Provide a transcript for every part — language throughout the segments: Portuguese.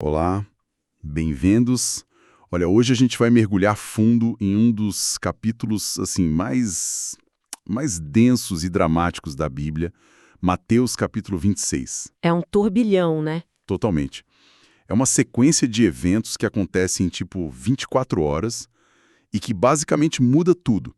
Olá, bem-vindos. Olha, hoje a gente vai mergulhar fundo em um dos capítulos assim mais densos e dramáticos da Bíblia, Mateus capítulo 26. É um turbilhão, né? Totalmente. É uma sequência de eventos que acontecem em tipo 24 horas e que basicamente muda tudo.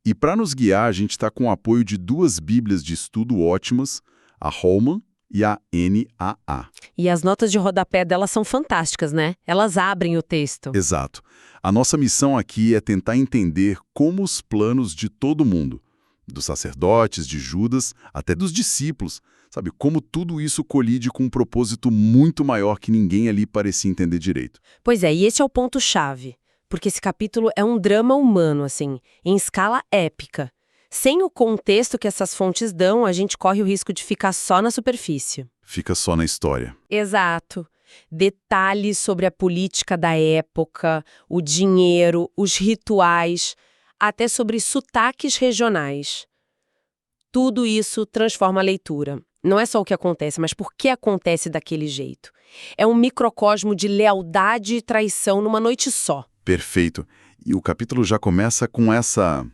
E para nos guiar, a gente está com o apoio de duas Bíblias de estudo ótimas, a Holman e a NAA. E as notas de rodapé delas são fantásticas, né? Elas abrem o texto. Exato. A nossa missão aqui é tentar entender como os planos de todo mundo, dos sacerdotes, de Judas, até dos discípulos, sabe? Como tudo isso colide com um propósito muito maior que ninguém ali parecia entender direito. Pois é, e esse é o ponto-chave. Porque esse capítulo é um drama humano, assim, em escala épica. Sem o contexto que essas fontes dão, a gente corre o risco de ficar só na superfície. Fica só na história. Exato. Detalhes sobre a política da época, o dinheiro, os rituais, até sobre sotaques regionais. Tudo isso transforma a leitura. Não é só o que acontece, mas por que acontece daquele jeito. É um microcosmo de lealdade e traição numa noite só. Perfeito. E o capítulo já começa com essa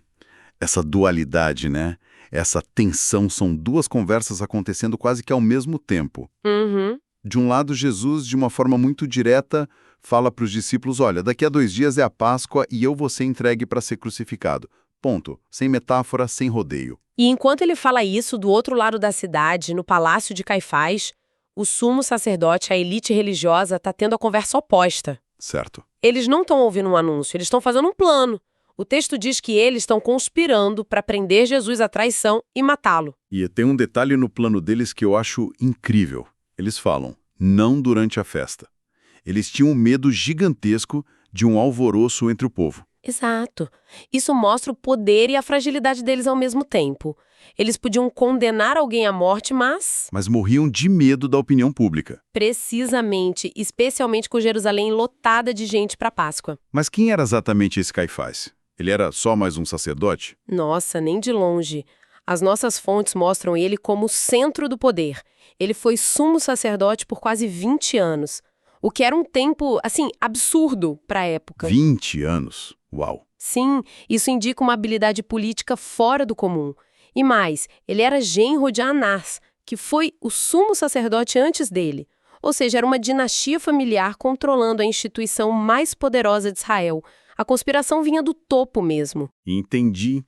dualidade, né? Essa tensão, são duas conversas acontecendo quase que ao mesmo tempo. Uhum. De um lado, Jesus, de uma forma muito direta, fala para os discípulos, olha, daqui a 2 dias é a Páscoa e eu vou ser entregue para ser crucificado. Ponto. Sem metáfora, sem rodeio. E enquanto ele fala isso, do outro lado da cidade, no palácio de Caifás, o sumo sacerdote, a elite religiosa, está tendo a conversa oposta. Certo. Eles não estão ouvindo um anúncio, eles estão fazendo um plano. O texto diz que eles estão conspirando para prender Jesus à traição e matá-lo. E tem um detalhe no plano deles que eu acho incrível. Eles falam, não durante a festa. Eles tinham um medo gigantesco de um alvoroço entre o povo. Exato. Isso mostra o poder e a fragilidade deles ao mesmo tempo. Eles podiam condenar alguém à morte, Mas morriam de medo da opinião pública. precisamente, especialmente com Jerusalém lotada de gente para Páscoa. Mas quem era exatamente esse Caifás? Ele era só mais um sacerdote? Nossa, nem de longe. As nossas fontes mostram ele como o centro do poder. Ele foi sumo sacerdote por quase 20 anos, o que era um tempo, assim, absurdo para a época. 20 anos. Uau. Sim, isso indica uma habilidade política fora do comum. E mais, ele era genro de Anás, que foi o sumo sacerdote antes dele. Ou seja, era uma dinastia familiar controlando a instituição mais poderosa de Israel. A conspiração vinha do topo mesmo. Entendi.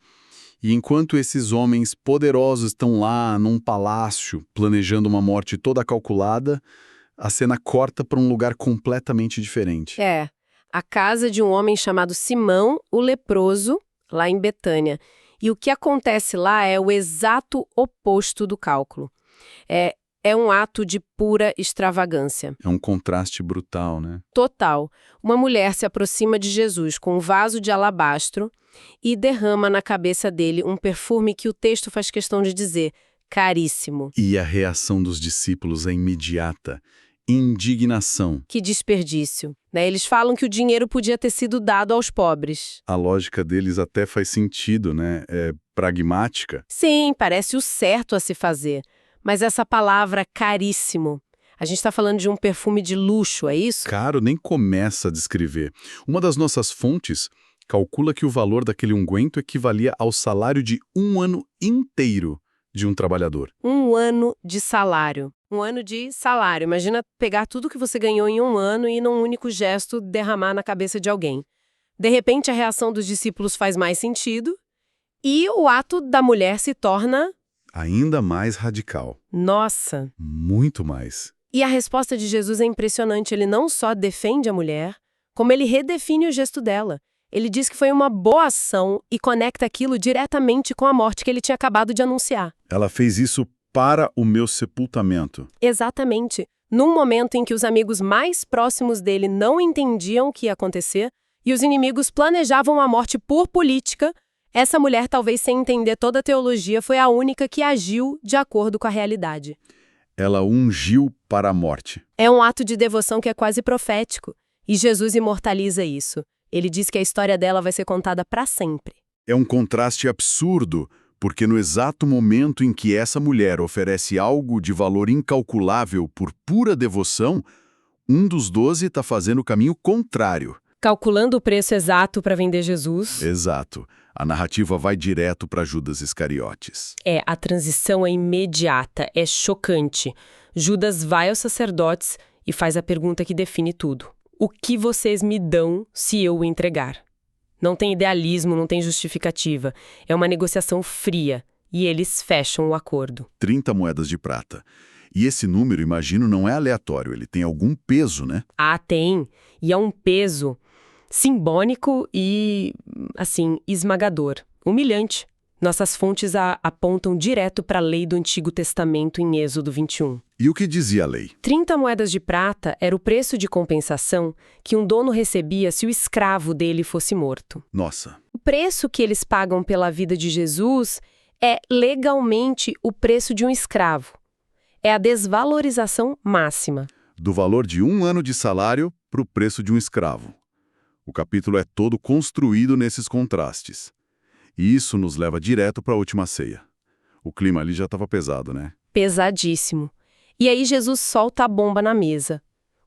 E enquanto esses homens poderosos estão lá num palácio, planejando uma morte toda calculada, a cena corta para um lugar completamente diferente. É, a casa de um homem chamado Simão, o leproso, lá em Betânia. E o que acontece lá é o exato oposto do cálculo. É um ato de pura extravagância. É um contraste brutal, né? Total. Uma mulher se aproxima de Jesus com um vaso de alabastro e derrama na cabeça dele um perfume que o texto faz questão de dizer, caríssimo. E a reação dos discípulos é imediata. Indignação. Que desperdício, né? Eles falam que o dinheiro podia ter sido dado aos pobres. A lógica deles até faz sentido, né? É pragmática. Sim, parece o certo a se fazer. Mas essa palavra caríssimo, a gente está falando de um perfume de luxo, é isso? Caro nem começa a descrever. Uma das nossas fontes calcula que o valor daquele unguento equivalia ao salário de 1 ano inteiro de um trabalhador. 1 ano de salário. 1 ano de salário. Imagina pegar tudo que você ganhou em 1 ano e, num único gesto, derramar na cabeça de alguém. De repente, a reação dos discípulos faz mais sentido e o ato da mulher se torna... Ainda mais radical. Nossa! Muito mais. E a resposta de Jesus é impressionante. Ele não só defende a mulher, como ele redefine o gesto dela. Ele diz que foi uma boa ação e conecta aquilo diretamente com a morte que ele tinha acabado de anunciar. Ela fez isso para o meu sepultamento. Exatamente. Num momento em que os amigos mais próximos dele não entendiam o que ia acontecer e os inimigos planejavam a morte por política, essa mulher, talvez sem entender toda a teologia, foi a única que agiu de acordo com a realidade. Ela ungiu para a morte. É um ato de devoção que é quase profético. E Jesus imortaliza isso. Ele diz que a história dela vai ser contada para sempre. É um contraste absurdo, porque no exato momento em que essa mulher oferece algo de valor incalculável por pura devoção, um dos 12 está fazendo o caminho contrário. Calculando o preço exato para vender Jesus. Exato. A narrativa vai direto para Judas Iscariotes. A transição é imediata, é chocante. Judas vai aos sacerdotes e faz a pergunta que define tudo. O que vocês me dão se eu o entregar? Não tem idealismo, não tem justificativa. É uma negociação fria. E eles fecham o acordo. 30 moedas de prata. E esse número, imagino, não é aleatório. Ele tem algum peso, né? Ah, tem. E é um peso simbólico e, assim, esmagador. Humilhante. Nossas fontes apontam direto para a lei do Antigo Testamento em Êxodo 21. E o que dizia a lei? 30 moedas de prata era o preço de compensação que um dono recebia se o escravo dele fosse morto. Nossa. O preço que eles pagam pela vida de Jesus é legalmente o preço de um escravo. É a desvalorização máxima. Do valor de 1 ano de salário para o preço de um escravo. O capítulo é todo construído nesses contrastes. E isso nos leva direto para a última ceia. O clima ali já estava pesado, né? Pesadíssimo. E aí Jesus solta a bomba na mesa.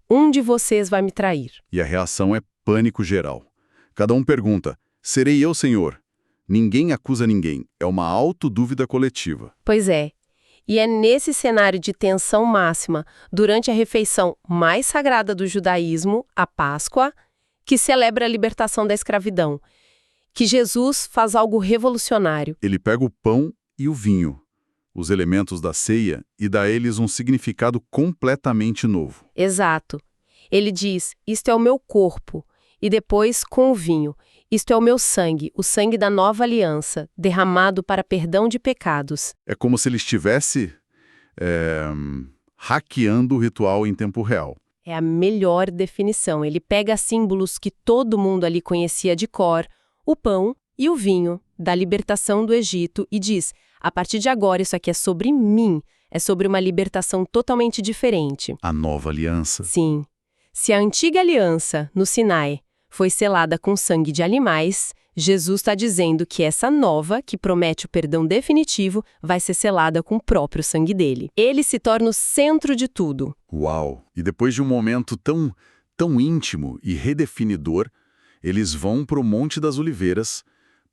Um de vocês vai me trair. E a reação é pânico geral. Cada um pergunta, serei eu, Senhor? Ninguém acusa ninguém. É uma autodúvida coletiva. Pois é. E é nesse cenário de tensão máxima, durante a refeição mais sagrada do judaísmo, a Páscoa, que celebra a libertação da escravidão, que Jesus faz algo revolucionário. Ele pega o pão e o vinho, os elementos da ceia, e dá a eles um significado completamente novo. Exato. Ele diz, isto é o meu corpo, e depois, com o vinho, isto é o meu sangue, o sangue da nova aliança, derramado para perdão de pecados. É como se ele estivesse hackeando o ritual em tempo real. É a melhor definição. Ele pega símbolos que todo mundo ali conhecia de cor, o pão e o vinho, da libertação do Egito, e diz, a partir de agora isso aqui é sobre mim, é sobre uma libertação totalmente diferente. A nova aliança. Sim. Se a antiga aliança, no Sinai, foi selada com sangue de animais, Jesus está dizendo que essa nova, que promete o perdão definitivo, vai ser selada com o próprio sangue dele. Ele se torna o centro de tudo. Uau! E depois de um momento tão íntimo e redefinidor, eles vão para o Monte das Oliveiras,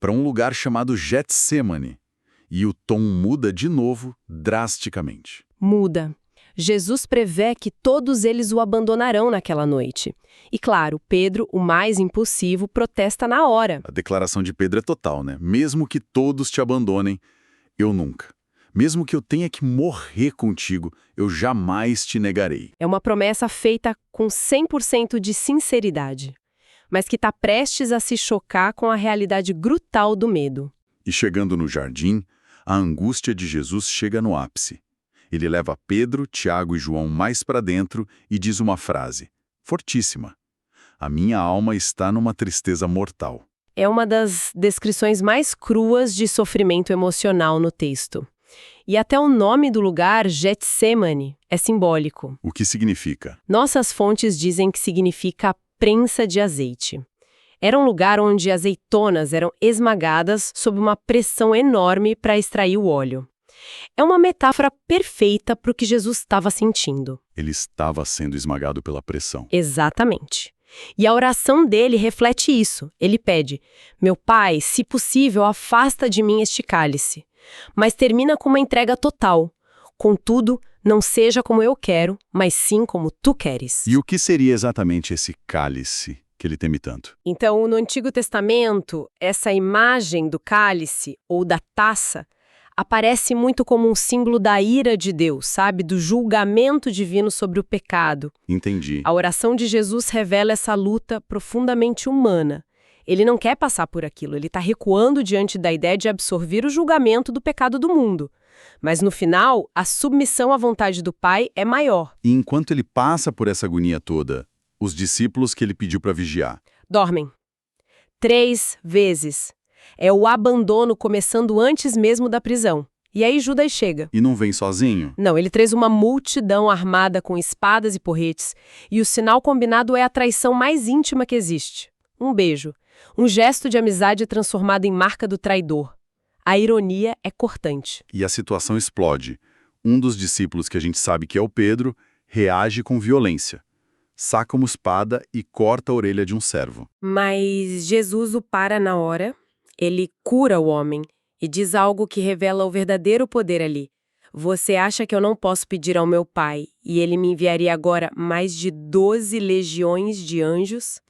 para um lugar chamado Getsêmani. E o tom muda de novo, drasticamente. Muda. Jesus prevê que todos eles o abandonarão naquela noite. E claro, Pedro, o mais impulsivo, protesta na hora. A declaração de Pedro é total, né? Mesmo que todos te abandonem, eu nunca. Mesmo que eu tenha que morrer contigo, eu jamais te negarei. É uma promessa feita com 100% de sinceridade, mas que está prestes a se chocar com a realidade brutal do medo. E chegando no jardim, a angústia de Jesus chega no ápice. Ele leva Pedro, Tiago e João mais para dentro e diz uma frase, fortíssima. A minha alma está numa tristeza mortal. É uma das descrições mais cruas de sofrimento emocional no texto. E até o nome do lugar, Getsêmani, é simbólico. O que significa? Nossas fontes dizem que significa prensa de azeite. Era um lugar onde azeitonas eram esmagadas sob uma pressão enorme para extrair o óleo. É uma metáfora perfeita para o que Jesus estava sentindo. Ele estava sendo esmagado pela pressão. Exatamente. E a oração dele reflete isso. Ele pede, meu Pai, se possível, afasta de mim este cálice. Mas termina com uma entrega total. Contudo, não seja como eu quero, mas sim como tu queres. E o que seria exatamente esse cálice que ele teme tanto? Então, no Antigo Testamento, essa imagem do cálice ou da taça aparece muito como um símbolo da ira de Deus, sabe? Do julgamento divino sobre o pecado. Entendi. A oração de Jesus revela essa luta profundamente humana. Ele não quer passar por aquilo, ele está recuando diante da ideia de absorver o julgamento do pecado do mundo. Mas no final, a submissão à vontade do Pai é maior. E enquanto ele passa por essa agonia toda, os discípulos que ele pediu para vigiar dormem. 3 vezes. É o abandono começando antes mesmo da prisão. E aí Judas chega. E não vem sozinho? Não, ele traz uma multidão armada com espadas e porretes. E o sinal combinado é a traição mais íntima que existe. Um beijo. Um gesto de amizade transformado em marca do traidor. A ironia é cortante. E a situação explode. Um dos discípulos que a gente sabe que é o Pedro reage com violência. saca uma espada e corta a orelha de um servo. Mas Jesus o para na hora, ele cura o homem e diz algo que revela o verdadeiro poder ali. Você acha que eu não posso pedir ao meu pai e ele me enviaria agora mais de 12 legiões de anjos?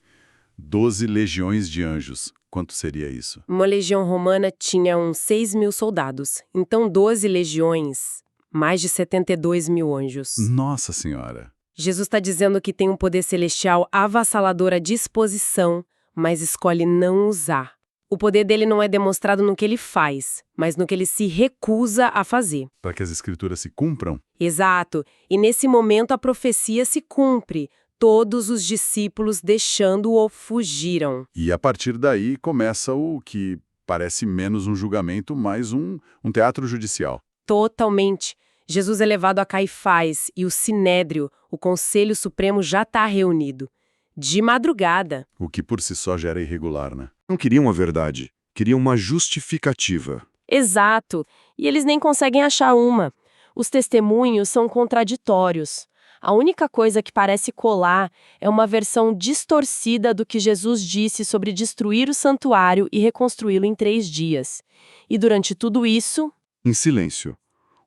12 legiões de anjos. Quanto seria isso? Uma legião romana tinha uns 6.000 soldados, então 12 legiões, mais de 72 mil anjos. Nossa Senhora! Jesus está dizendo que tem um poder celestial avassalador à disposição, mas escolhe não usar. O poder dele não é demonstrado no que ele faz, mas no que ele se recusa a fazer. Para que as escrituras se cumpram? Exato. E nesse momento a profecia se cumpre. Todos os discípulos deixando-o fugiram. E a partir daí começa o que parece menos um julgamento, mais um teatro judicial. Totalmente. Jesus é levado a Caifás e o Sinédrio, o Conselho Supremo, já está reunido. De madrugada. O que por si só já era irregular, né? Não queriam a verdade, queriam uma justificativa. Exato. E eles nem conseguem achar uma. Os testemunhos são contraditórios. A única coisa que parece colar é uma versão distorcida do que Jesus disse sobre destruir o santuário e reconstruí-lo em 3 dias. E durante tudo isso, Em silêncio.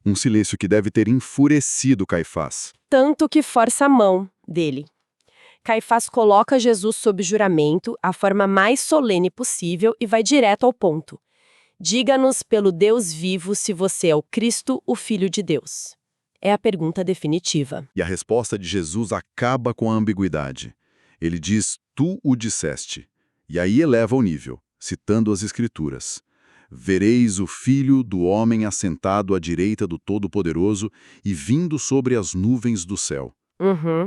Um silêncio que deve ter enfurecido Caifás. tanto que força a mão dele. Caifás coloca Jesus sob juramento, a forma mais solene possível, e vai direto ao ponto. Diga-nos pelo Deus vivo se você é o Cristo, o Filho de Deus. É a pergunta definitiva. E a resposta de Jesus acaba com a ambiguidade. Ele diz, tu o disseste. E aí eleva o nível, citando as Escrituras. Vereis o Filho do Homem assentado à direita do Todo-Poderoso e vindo sobre as nuvens do céu.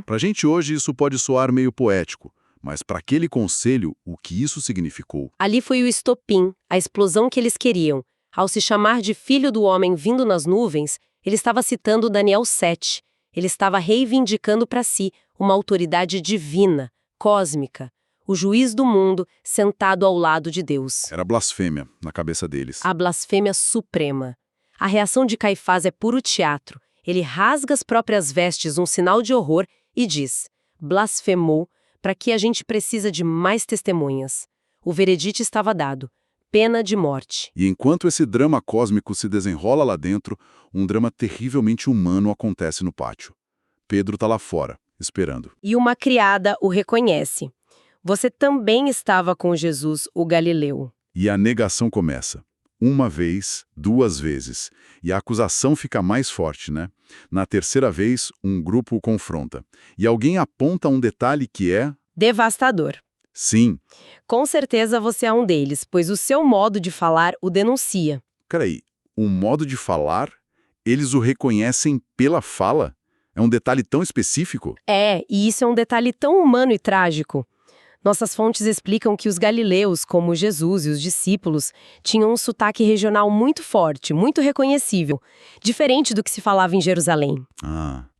Pra gente hoje isso pode soar meio poético, mas para aquele conselho, o que isso significou? Ali foi o estopim, a explosão que eles queriam. Ao se chamar de Filho do Homem vindo nas nuvens, ele estava citando Daniel 7. Ele estava reivindicando para si uma autoridade divina, cósmica, o juiz do mundo sentado ao lado de Deus. Era blasfêmia na cabeça deles. A blasfêmia suprema. A reação de Caifás é puro teatro. Ele rasga as próprias vestes, um sinal de horror, e diz: blasfemou, para que a gente precisa de mais testemunhas. O veredito estava dado. Pena de morte. E enquanto esse drama cósmico se desenrola lá dentro, um drama terrivelmente humano acontece no pátio. Pedro está lá fora, esperando. E uma criada o reconhece. Você também estava com Jesus, o Galileu. E a negação começa. Uma vez, 2 vezes. E a acusação fica mais forte, né? Na terceira vez, um grupo o confronta. E alguém aponta um detalhe que é... Devastador. Sim. Com certeza você é um deles, pois o seu modo de falar o denuncia. Peraí, o modo de falar, eles o reconhecem pela fala? É um detalhe tão específico? É, e isso é um detalhe tão humano e trágico. Nossas fontes explicam que os galileus, como Jesus e os discípulos, tinham um sotaque regional muito forte, muito reconhecível, diferente do que se falava em Jerusalém.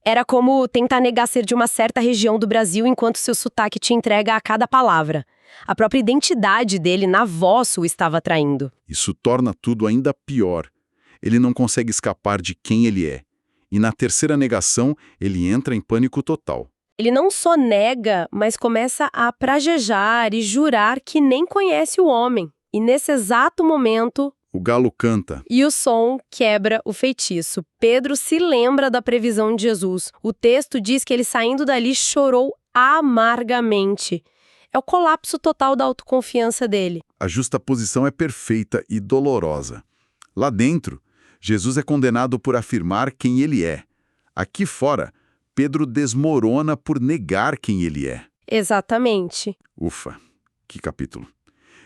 Era como tentar negar ser de uma certa região do Brasil enquanto seu sotaque te entrega a cada palavra. A própria identidade dele na voz o estava traindo. Isso torna tudo ainda pior. Ele não consegue escapar de quem ele é. E na terceira negação, ele entra em pânico total. Ele não só nega, mas começa a praguejar e jurar que nem conhece o homem. E nesse exato momento... O galo canta. E o som quebra o feitiço. Pedro se lembra da previsão de Jesus. O texto diz que ele, saindo dali, chorou amargamente. É o colapso total da autoconfiança dele. A justaposição é perfeita e dolorosa. Lá dentro, Jesus é condenado por afirmar quem ele é. Aqui fora, Pedro desmorona por negar quem ele é. Exatamente. Ufa, que capítulo.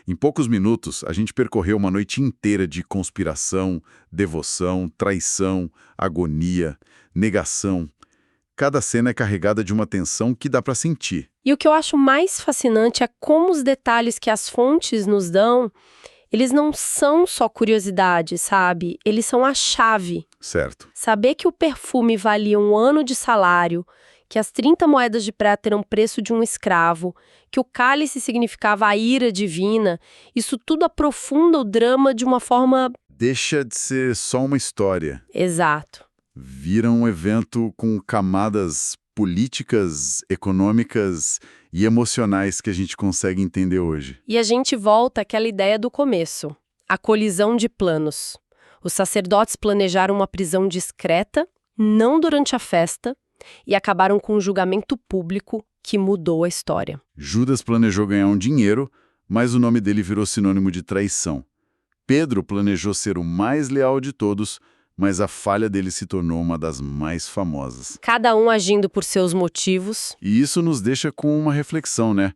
Em poucos minutos, a gente percorreu uma noite inteira de conspiração, devoção, traição, agonia, negação. Cada cena é carregada de uma tensão que dá para sentir. E o que eu acho mais fascinante é como os detalhes que as fontes nos dão, eles não são só curiosidade, sabe? Eles são a chave. Certo. Saber que o perfume valia 1 ano de salário, que as 30 moedas de prata eram o preço de um escravo, que o cálice significava a ira divina, isso tudo aprofunda o drama de uma forma... Deixa de ser só uma história. Exato. Vira um evento com camadas políticas, econômicas e emocionais que a gente consegue entender hoje. E a gente volta àquela ideia do começo, a colisão de planos. Os sacerdotes planejaram uma prisão discreta, não durante a festa, e acabaram com um julgamento público que mudou a história. Judas planejou ganhar um dinheiro, mas o nome dele virou sinônimo de traição. Pedro planejou ser o mais leal de todos, mas a falha dele se tornou uma das mais famosas. Cada um agindo por seus motivos. E isso nos deixa com uma reflexão, né?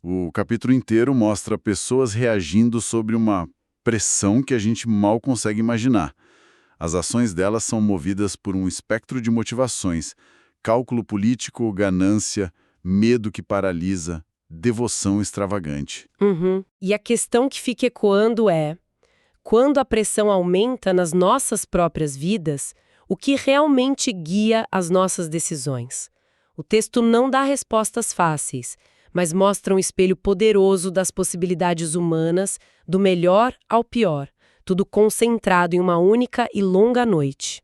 O capítulo inteiro mostra pessoas reagindo sobre uma pressão que a gente mal consegue imaginar. As ações delas são movidas por um espectro de motivações: cálculo político, ganância, medo que paralisa, devoção extravagante. E a questão que fica ecoando é: quando a pressão aumenta nas nossas próprias vidas, o que realmente guia as nossas decisões? O texto não dá respostas fáceis, mas mostra um espelho poderoso das possibilidades humanas, do melhor ao pior, tudo concentrado em uma única e longa noite.